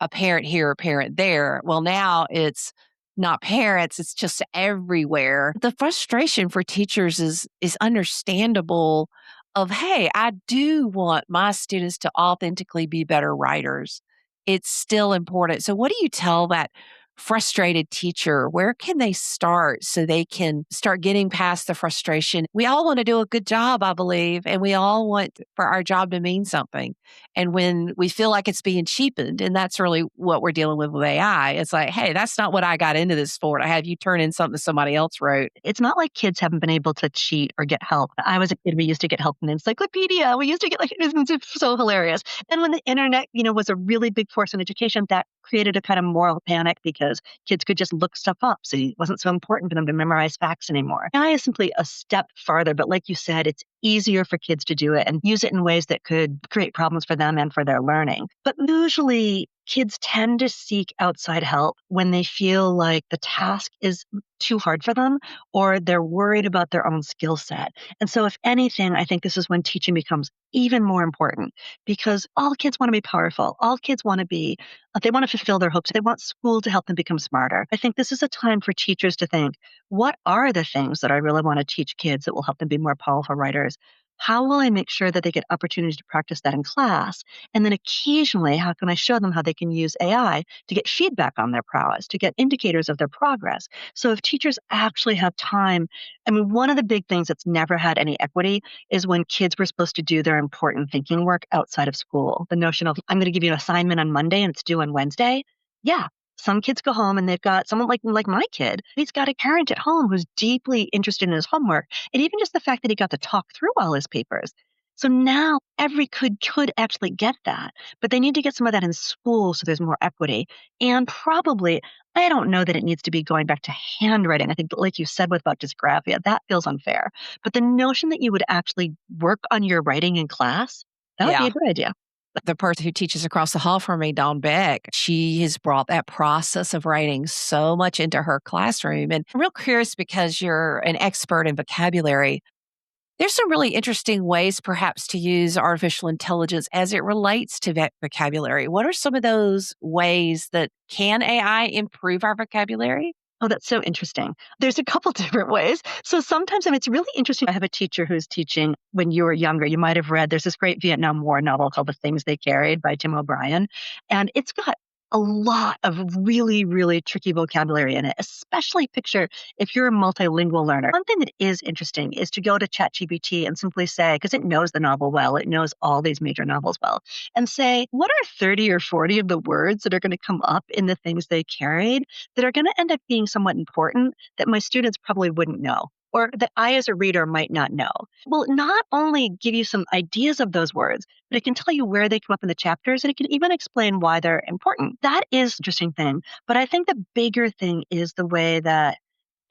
a parent here, a parent there. Well, now it's not parents, it's just everywhere. The frustration for teachers is understandable of, hey, I do want my students to authentically be better writers. It's still important. So what do you tell that frustrated teacher? Where can they start so they can start getting past the frustration? We all want to do a good job, I believe, and we all want for our job to mean something. And when we feel like it's being cheapened, and that's really what we're dealing with AI, it's like, hey, that's not what I got into this for. To have you turn in something somebody else wrote. It's not like kids haven't been able to cheat or get help. I was a kid, we used to get help in the encyclopedia. We used to get it was so hilarious. And when the internet, was a really big force in education, that created a kind of moral panic because kids could just look stuff up. So it wasn't so important for them to memorize facts anymore. AI is simply a step farther, but like you said, it's easier for kids to do it and use it in ways that could create problems for them and for their learning. But usually kids tend to seek outside help when they feel like the task is too hard for them or they're worried about their own skill set. And so if anything, I think this is when teaching becomes even more important because all kids want to be powerful. All kids want to be, they want to fulfill their hopes. They want school to help them become smarter. I think this is a time for teachers to think, what are the things that I really want to teach kids that will help them be more powerful writers? How will I make sure that they get opportunities to practice that in class? And then occasionally, how can I show them how they can use AI to get feedback on their prowess, to get indicators of their progress? So if teachers actually have time, one of the big things that's never had any equity is when kids were supposed to do their important thinking work outside of school. The notion of, I'm going to give you an assignment on Monday and it's due on Wednesday. Yeah. Some kids go home and they've got someone like my kid. He's got a parent at home who's deeply interested in his homework. And even just the fact that he got to talk through all his papers. So now every kid could actually get that, but they need to get some of that in school so there's more equity. And probably, I don't know that it needs to be going back to handwriting. I think, like you said about dysgraphia, that feels unfair. But the notion that you would actually work on your writing in class, that would be a good idea. The person who teaches across the hall from me, Dawn Beck, she has brought that process of writing so much into her classroom. And I'm real curious because you're an expert in vocabulary. There's some really interesting ways, perhaps, to use artificial intelligence as it relates to vocabulary. What are some of those ways that can AI improve our vocabulary? Oh, that's so interesting. There's a couple different ways. So sometimes, I mean, it's really interesting. I have a teacher who's teaching when you were younger. You might have read, there's this great Vietnam War novel called The Things They Carried by Tim O'Brien. And it's got a lot of really, really tricky vocabulary in it, especially picture if you're a multilingual learner. One thing that is interesting is to go to ChatGPT and simply say, because it knows the novel well, it knows all these major novels well, and say, what are 30 or 40 of the words that are going to come up in The Things They Carried that are going to end up being somewhat important that my students probably wouldn't know, or that I as a reader might not know? Will not only give you some ideas of those words, but it can tell you where they come up in the chapters, and it can even explain why they're important. That is an interesting thing. But I think the bigger thing is the way that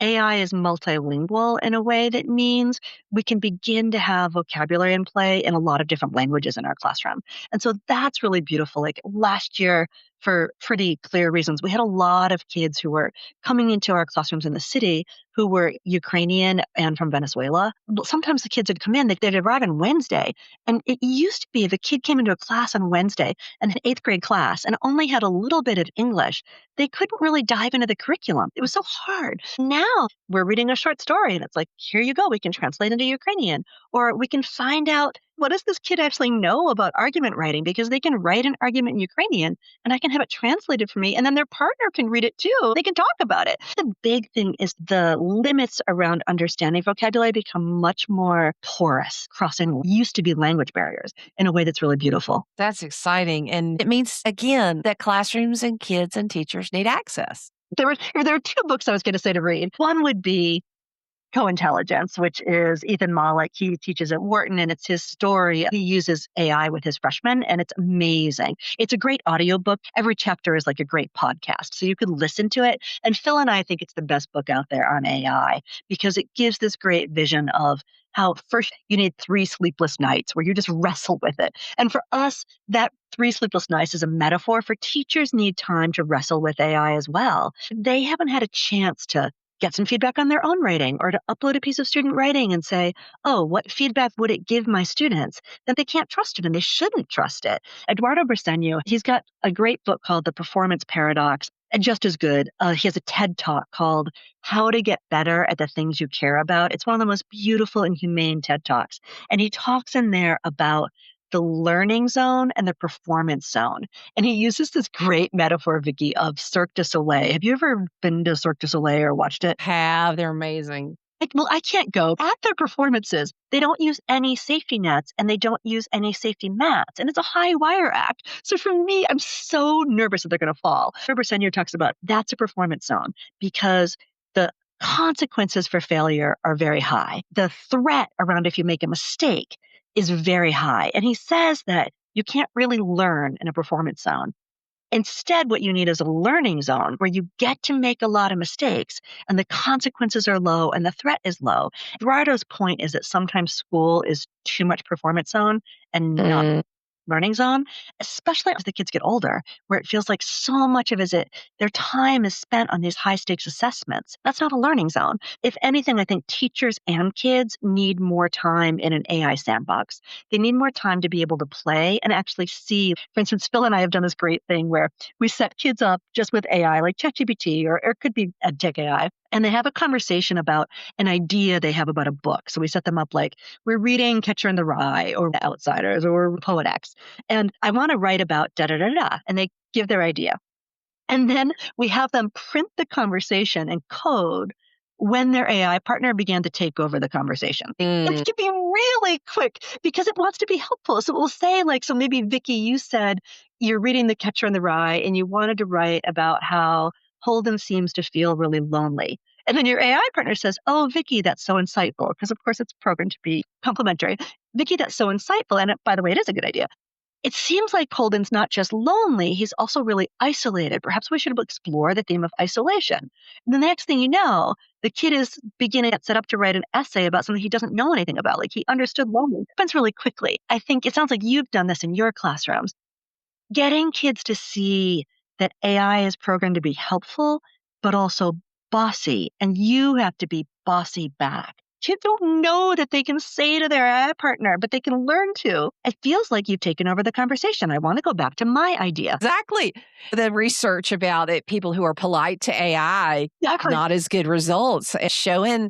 AI is multilingual in a way that means we can begin to have vocabulary in play in a lot of different languages in our classroom. And so that's really beautiful. Like last year, for pretty clear reasons, we had a lot of kids who were coming into our classrooms in the city who were Ukrainian and from Venezuela. Sometimes the kids would come in, they'd arrive on Wednesday. And it used to be if a kid came into a class on Wednesday, an eighth grade class, and only had a little bit of English, they couldn't really dive into the curriculum. It was so hard. Now we're reading a short story and it's like, here you go. We can translate into Ukrainian, or we can find out what does this kid actually know about argument writing, because they can write an argument in Ukrainian and I can have it translated for me. And then their partner can read it too. They can talk about it. The big thing is the limits around understanding vocabulary become much more porous, crossing what used to be language barriers in a way that's really beautiful. That's exciting. And it means, again, that classrooms and kids and teachers need access. There are two books I was going to say to read. One would be Co-Intelligence, which is Ethan Malik. He teaches at Wharton, and it's his story. He uses AI with his freshmen, and it's amazing. It's a great audiobook. Every chapter is like a great podcast, so you can listen to it. And Phil and I think it's the best book out there on AI because it gives this great vision of how first you need 3 sleepless nights where you just wrestle with it. And for us, that 3 sleepless nights is a metaphor for teachers need time to wrestle with AI as well. They haven't had a chance to get some feedback on their own writing or to upload a piece of student writing and say, oh, what feedback would it give my students? Then they can't trust it and they shouldn't trust it. Eduardo Briseño, he's got a great book called The Performance Paradox, and just as good. He has a TED Talk called How to Get Better at the Things You Care About. It's one of the most beautiful and humane TED Talks. And he talks in there about the learning zone and the performance zone. And he uses this great metaphor, Vicky, of Cirque du Soleil. Have you ever been to Cirque du Soleil or watched it? They're amazing. Well, I can't go. At their performances, they don't use any safety nets and they don't use any safety mats. And it's a high wire act. So for me, I'm so nervous that they're going to fall. Herbert Senior talks about that's a performance zone because the consequences for failure are very high. The threat around if you make a mistake is very high. And he says that you can't really learn in a performance zone. Instead, what you need is a learning zone where you get to make a lot of mistakes and the consequences are low and the threat is low. Eduardo's point is that sometimes school is too much performance zone and not learning zone, especially as the kids get older, where it feels like so much of their time is spent on these high stakes assessments. That's not a learning zone. If anything, I think teachers and kids need more time in an AI sandbox. They need more time to be able to play and actually see. For instance, Phil and I have done this great thing where we set kids up just with AI, like ChatGPT, or it could be EdTech AI. And they have a conversation about an idea they have about a book. So we set them up like, we're reading Catcher in the Rye or The Outsiders or Poet X. And I want to write about da-da-da-da. And they give their idea. And then we have them print the conversation and code when their AI partner began to take over the conversation. It can be really quick because it wants to be helpful. So it will say like, so maybe Vicky, you said you're reading The Catcher in the Rye and you wanted to write about how Holden seems to feel really lonely. And then your AI partner says, oh, Vicky, that's so insightful. Because of course it's programmed to be complimentary. Vicky, that's so insightful. And by the way, it is a good idea. it seems like Colden's not just lonely, he's also really isolated. Perhaps we should explore the theme of isolation. And then the next thing you know, the kid is beginning to get set up to write an essay about something he doesn't know anything about. Like he understood loneliness. It happens really quickly. I think it sounds like you've done this in your classrooms. Getting kids to see that AI is programmed to be helpful, but also bossy, and you have to be bossy back. Kids don't know that they can say to their AI partner, but they can learn to. It feels like you've taken over the conversation. I want to go back to my idea. Exactly. The research about it, people who are polite to AI, Exactly. not as good results. Showing,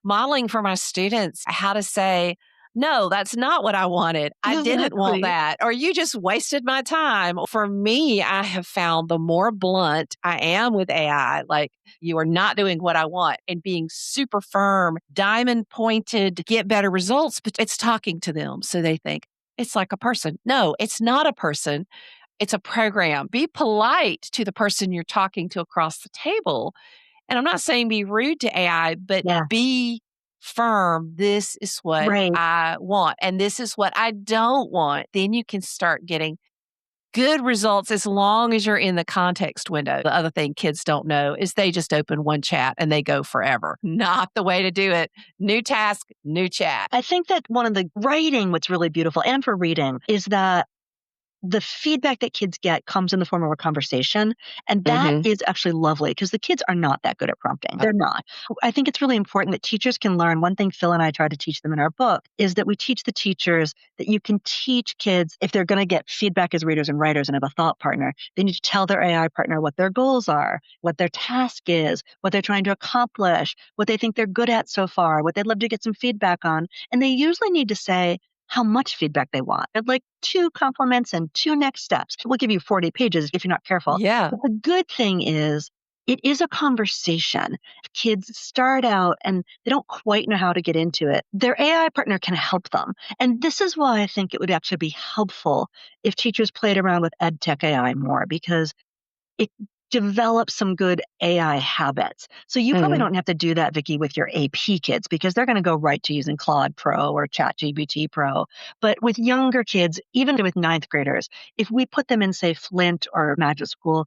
modeling for my students how to say, no, that's not what I wanted. I didn't want Exactly. that. Or you just wasted my time. For me, I have found the more blunt I am with AI, like you are not doing what I want, and being super firm, diamond pointed, get better results, but it's talking to them. So they think it's like a person. No, it's not a person. It's a program. Be polite to the person you're talking to across the table. And I'm not saying be rude to AI, but Yeah. be firm. This is what Right. I want, and this is what I don't want. Then you can start getting good results as long as you're in the context window. The other thing kids don't know is they just open one chat and they go forever. Not the way to do it. New task, new chat. I think that one of the writing, what's really beautiful, and for reading, is that the feedback that kids get comes in the form of a conversation. And that is actually lovely because the kids are not that good at prompting. They're not. I think it's really important that teachers can learn. One thing Phil and I try to teach them in our book is that we teach the teachers that you can teach kids, if they're going to get feedback as readers and writers and have a thought partner, they need to tell their AI partner what their goals are, what their task is, what they're trying to accomplish, what they think they're good at so far, what they'd love to get some feedback on. And they usually need to say, how much feedback they want. I'd like 2 compliments and 2 next steps. We'll give you 40 pages if you're not careful. Yeah. But the good thing is, it is a conversation. If kids start out and they don't quite know how to get into it, their AI partner can help them. And this is why I think it would actually be helpful if teachers played around with EdTech AI more, because it develops some good AI habits. So you probably don't have to do that, Vicki, with your AP kids because they're going to go right to using Claude Pro or ChatGPT Pro. But with younger kids, even with 9th graders, if we put them in, say, Flint or Magic School,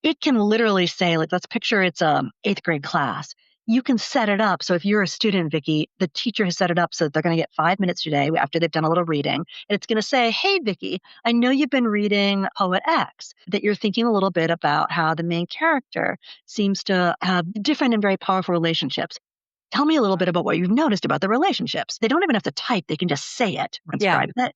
it can literally say, like, let's picture it's a 8th grade class. You can set it up. So if you're a student, Vicki, the teacher has set it up so that they're going to get 5 minutes today after they've done a little reading. And it's going to say, hey, Vicki, I know you've been reading Poet X, that you're thinking a little bit about how the main character seems to have different and very powerful relationships. Tell me a little bit about what you've noticed about the relationships. They don't even have to type. They can just say it, transcribe it.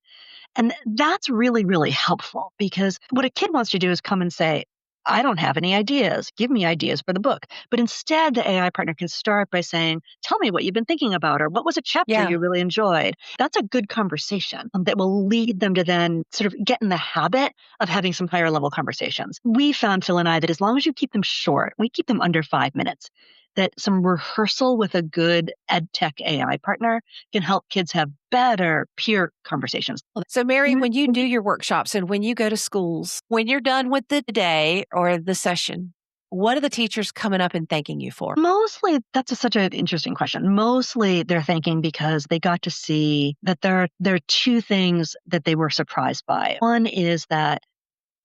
And that's really, really helpful because what a kid wants to do is come and say, I don't have any ideas. Give me ideas for the book. But instead, the AI partner can start by saying, tell me what you've been thinking about, or what was a chapter you really enjoyed. That's a good conversation that will lead them to then sort of get in the habit of having some higher level conversations. We found, Phil and I, that as long as you keep them short, we keep them under 5 minutes, that some rehearsal with a good ed tech AI partner can help kids have better peer conversations. So, Mary, when you do your workshops and when you go to schools, when you're done with the day or the session, what are the teachers coming up and thanking you for? Mostly, that's such an interesting question. Mostly they're thanking because they got to see that there are 2 things that they were surprised by. One is that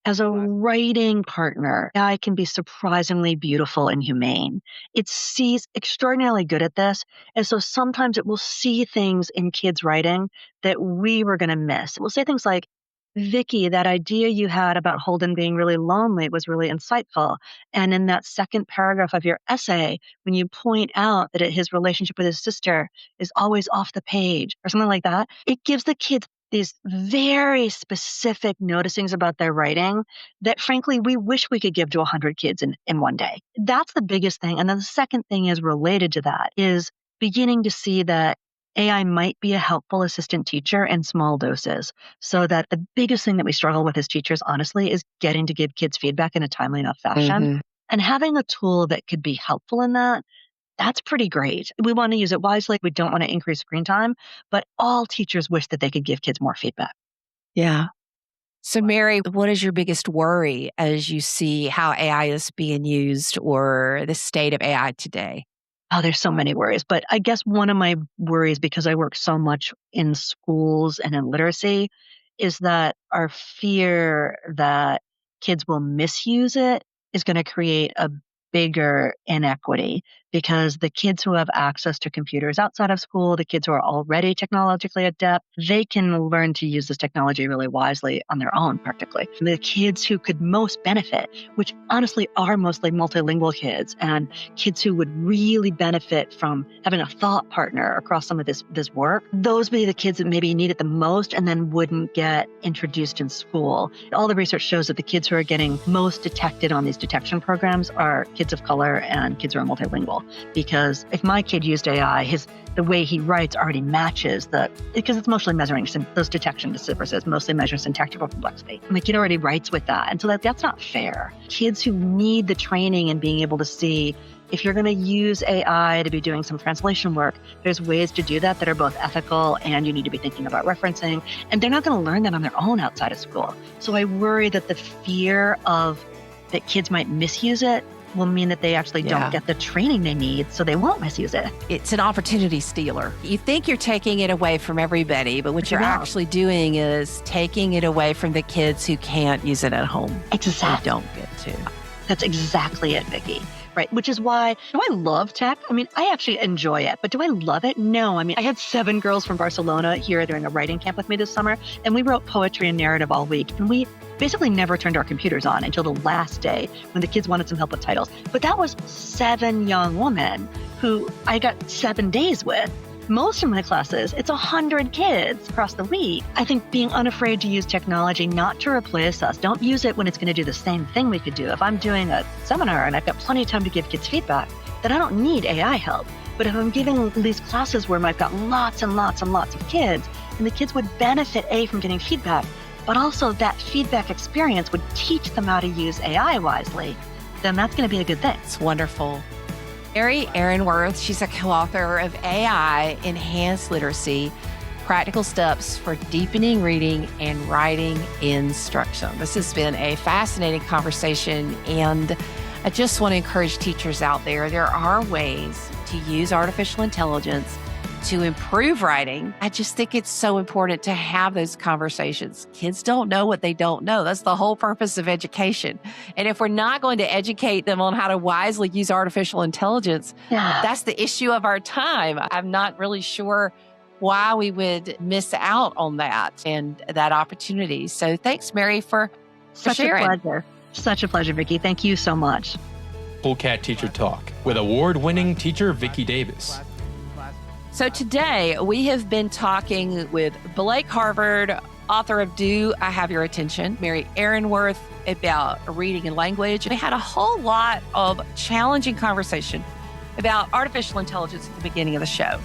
as a writing partner, AI can be surprisingly beautiful and humane. It sees extraordinarily good at this. And so sometimes it will see things in kids' writing that we were going to miss. It will say things like, Vicki, that idea you had about Holden being really lonely was really insightful. And in that second paragraph of your essay, when you point out that his relationship with his sister is always off the page or something like that, it gives the kids these very specific noticings about their writing that frankly, we wish we could give to 100 kids in one day. That's the biggest thing. And then the second thing is related to that is beginning to see that AI might be a helpful assistant teacher in small doses. So that the biggest thing that we struggle with as teachers, honestly, is getting to give kids feedback in a timely enough fashion. And having a tool that could be helpful in that, that's pretty great. We want to use it wisely. We don't want to increase screen time, but all teachers wish that they could give kids more feedback. Yeah. So, Mary, what is your biggest worry as you see how AI is being used or the state of AI today? Oh, there's so many worries. But I guess one of my worries, because I work so much in schools and in literacy, is that our fear that kids will misuse it is going to create a bigger inequity, because the kids who have access to computers outside of school, the kids who are already technologically adept, they can learn to use this technology really wisely on their own, practically. And the kids who could most benefit, which honestly are mostly multilingual kids and kids who would really benefit from having a thought partner across some of this work, those would be the kids that maybe need it the most and then wouldn't get introduced in school. All the research shows that the kids who are getting most detected on these detection programs are kids of color and kids who are multilingual. Because if my kid used AI, the way he writes already matches because it's mostly measuring those detection differences, mostly measure syntactical complexity. And the kid already writes with that. And so that's not fair. Kids who need the training and being able to see, if you're going to use AI to be doing some translation work, there's ways to do that are both ethical and you need to be thinking about referencing. And they're not going to learn that on their own outside of school. So I worry that the fear that kids might misuse it will mean that they actually don't get the training they need, so they won't misuse it. It's an opportunity stealer. You think you're taking it away from everybody, but what you're actually doing is taking it away from the kids who can't use it at home. Exactly. Don't get to. That's exactly it, Vicki. Right. Which is why, do I love tech? I mean, I actually enjoy it, but do I love it? No. I mean, I had 7 girls from Barcelona here doing a writing camp with me this summer, and we wrote poetry and narrative all week. And we basically never turned our computers on until the last day when the kids wanted some help with titles. But that was 7 young women who I got 7 days with. Most of my classes, it's 100 kids across the week. I think being unafraid to use technology, not to replace us. Don't use it when it's going to do the same thing we could do. If I'm doing a seminar and I've got plenty of time to give kids feedback, then I don't need AI help. But if I'm giving these classes where I've got lots and lots and lots of kids, and the kids would benefit, from getting feedback, but also that feedback experience would teach them how to use AI wisely, then that's going to be a good thing. It's wonderful. Mary Ehrenworth, she's a co-author of AI Enhanced Literacy, Practical Steps for Deepening Reading and Writing Instruction. This has been a fascinating conversation, and I just want to encourage teachers out there. There are ways to use artificial intelligence to improve writing. I just think it's so important to have those conversations. Kids don't know what they don't know. That's the whole purpose of education. And if we're not going to educate them on how to wisely use artificial intelligence, that's the issue of our time. I'm not really sure why we would miss out on that and that opportunity. So thanks, Mary, for sharing. Such a pleasure. Such a pleasure, Vicki. Thank you so much. Cool Cat Teacher Talk with award-winning teacher Vicki Davis. So today we have been talking with Blake Harvard, author of Do I Have Your Attention, Mary Ehrenworth, about reading and language. We had a whole lot of challenging conversation about artificial intelligence at the beginning of the show.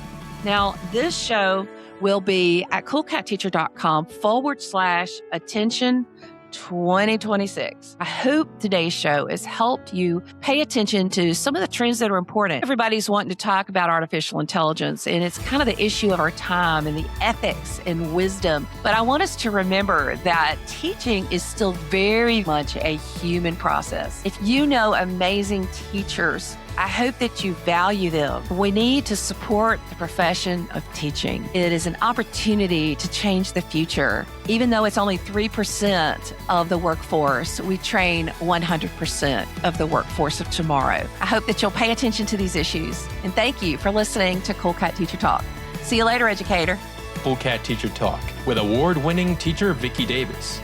Now, this show will be at coolcatteacher.com/attention 2026. I hope today's show has helped you pay attention to some of the trends that are important. Everybody's wanting to talk about artificial intelligence, and it's kind of the issue of our time and the ethics and wisdom. But I want us to remember that teaching is still very much a human process. If you know amazing teachers, I hope that you value them. We need to support the profession of teaching. It is an opportunity to change the future. Even though it's only 3% of the workforce, we train 100% of the workforce of tomorrow. I hope that you'll pay attention to these issues. And thank you for listening to Cool Cat Teacher Talk. See you later, educator. Cool Cat Teacher Talk with award-winning teacher Vicki Davis.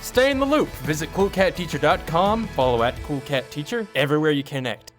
Stay in the loop. Visit coolcatteacher.com. Follow at CoolCatTeacher everywhere you connect.